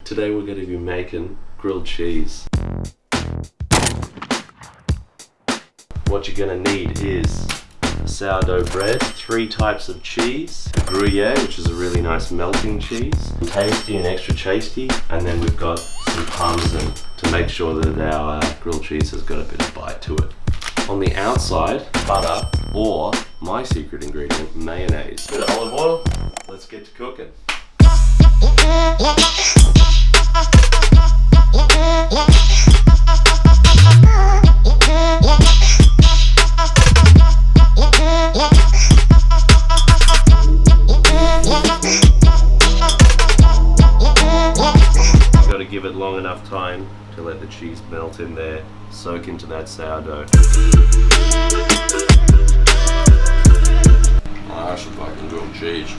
Today we're going to be making grilled cheese. What you're going to need is sourdough bread, 3 types of cheese, Gruyere, which is a really nice melting cheese, Toastie and extra chasty, and then we've got some Parmesan to make sure that our grilled cheese has got a bit of bite to it. On the outside, butter, or my secret ingredient, mayonnaise. Bit of olive oil, let's get to cooking. Got to give it long enough time to let the cheese melt in there, soak into that sourdough. I should fucking grilled cheese.